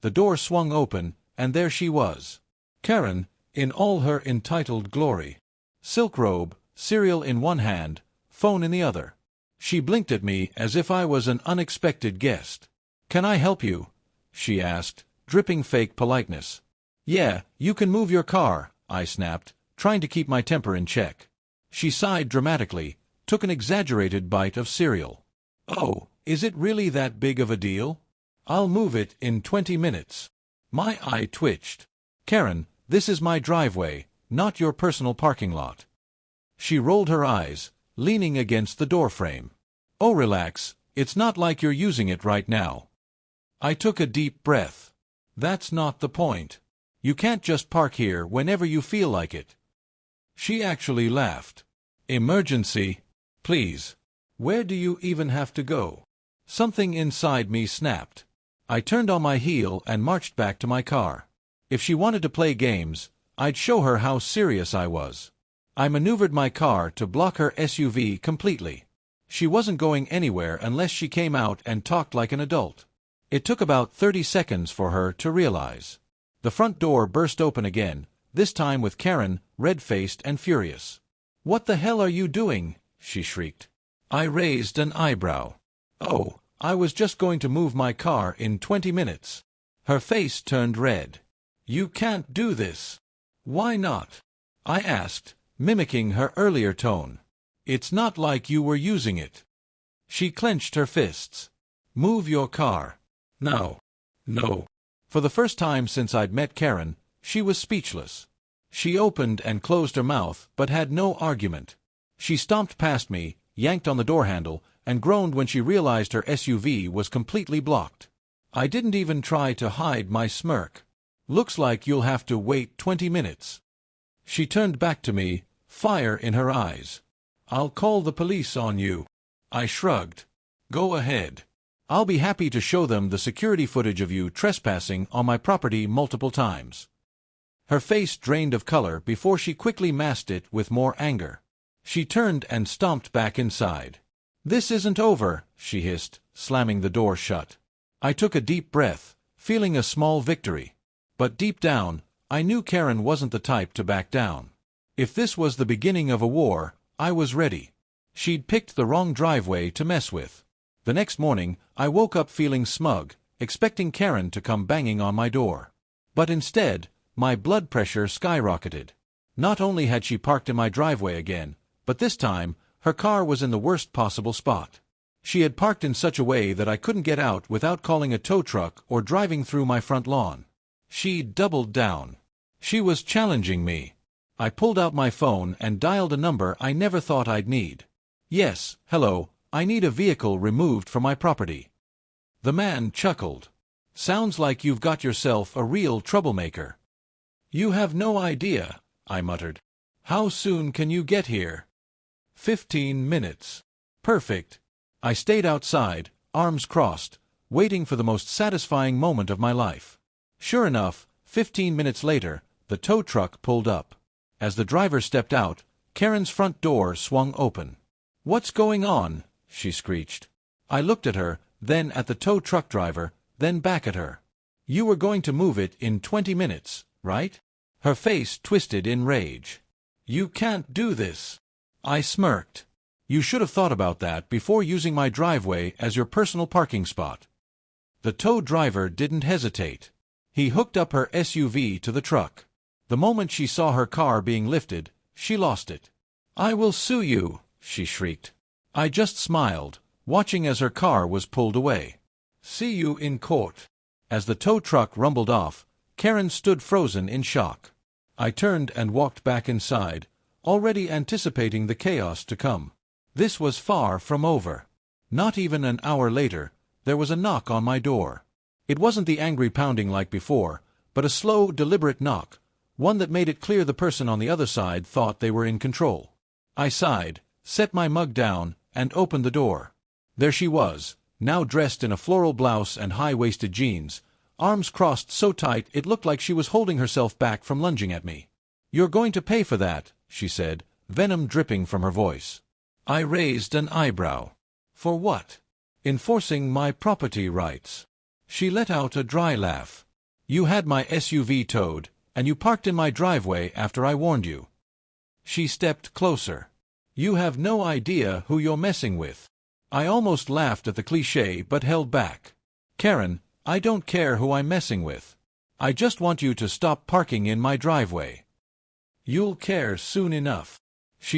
The door swung open, and there she was. Karen, in all her entitled glory. Silk robe, cereal in one hand, phone in the other. She blinked at me as if I was an unexpected guest. "Can I help you?" she asked, dripping fake politeness. "Yeah, you can move your car," I snapped, trying to keep my temper in check. She sighed dramatically, took an exaggerated bite of cereal. "Oh, is it really that big of a deal? I'll move it in 20 minutes. My eye twitched. "Karen, this is my driveway, not your personal parking lot." She rolled her eyes, leaning against the doorframe. "Oh, relax, it's not like you're using it right now." I took a deep breath. "That's not the point. You can't just park here whenever you feel like it." She actually laughed. "Emergency? Please. Where do you even have to go?" Something inside me snapped. I turned on my heel and marched back to my car. If she wanted to play games, I'd show her how serious I was. I maneuvered my car to block her SUV completely. She wasn't going anywhere unless she came out and talked like an adult. It took about 30 seconds for her to realize. The front door burst open again, this time with Karen, red-faced and furious. "What the hell are you doing?" she shrieked. I raised an eyebrow. "Oh, I was just going to move my car in 20 minutes. Her face turned red. "You can't do this." "Why not?" I asked, mimicking her earlier tone. "It's not like you were using it." She clenched her fists. "Move your car." "No. No." For the first time since I'd met Karen, she was speechless. She opened and closed her mouth, but had no argument. She stomped past me, yanked on the door handle, and groaned when she realized her SUV was completely blocked. I didn't even try to hide my smirk. "Looks like you'll have to wait 20 minutes. She turned back to me, fire in her eyes. "I'll call the police on you." I shrugged. "Go ahead. I'll be happy to show them the security footage of you trespassing on my property multiple times." Her face drained of color before she quickly masked it with more anger. She turned and stomped back inside. "This isn't over," she hissed, slamming the door shut. I took a deep breath, feeling a small victory. But deep down, I knew Karen wasn't the type to back down. If this was the beginning of a war, I was ready. She'd picked the wrong driveway to mess with. The next morning, I woke up feeling smug, expecting Karen to come banging on my door. But instead, my blood pressure skyrocketed. Not only had she parked in my driveway again, but this time, her car was in the worst possible spot. She had parked in such a way that I couldn't get out without calling a tow truck or driving through my front lawn. She doubled down. She was challenging me. I pulled out my phone and dialed a number I never thought I'd need. "Yes, hello, I need a vehicle removed from my property." The man chuckled. "Sounds like you've got yourself a real troublemaker." "You have no idea," I muttered. "How soon can you get here?" 15 minutes. Perfect. I stayed outside, arms crossed, waiting for the most satisfying moment of my life. Sure enough, 15 minutes later, the tow truck pulled up. As the driver stepped out, Karen's front door swung open. "What's going on?" she screeched. I looked at her, then at the tow truck driver, then back at her. "You were going to move it in 20 minutes, right?" Her face twisted in rage. "You can't do this." I smirked. "You should have thought about that before using my driveway as your personal parking spot." The tow driver didn't hesitate. He hooked up her SUV to the truck. The moment she saw her car being lifted, she lost it. "I will sue you," she shrieked. I just smiled, watching as her car was pulled away. "See you in court." As the tow truck rumbled off, Karen stood frozen in shock. I turned and walked back inside, already anticipating the chaos to come. This was far from over. Not even an hour later, there was a knock on my door. It wasn't the angry pounding like before, but a slow, deliberate knock, one that made it clear the person on the other side thought they were in control. I sighed, set my mug down, and opened the door. There she was, now dressed in a floral blouse and high-waisted jeans, arms crossed so tight it looked like she was holding herself back from lunging at me. "You're going to pay for that," she said, venom dripping from her voice. I raised an eyebrow. "For what?" "Enforcing my property rights." She let out a dry laugh. You had my SUV towed, and you parked in my driveway after I warned you. She stepped closer. You have no idea who you're messing with. I almost laughed at the cliché but held back. Karen, I don't care who I'm messing with. I just want you to stop parking in my driveway. You'll care soon enough.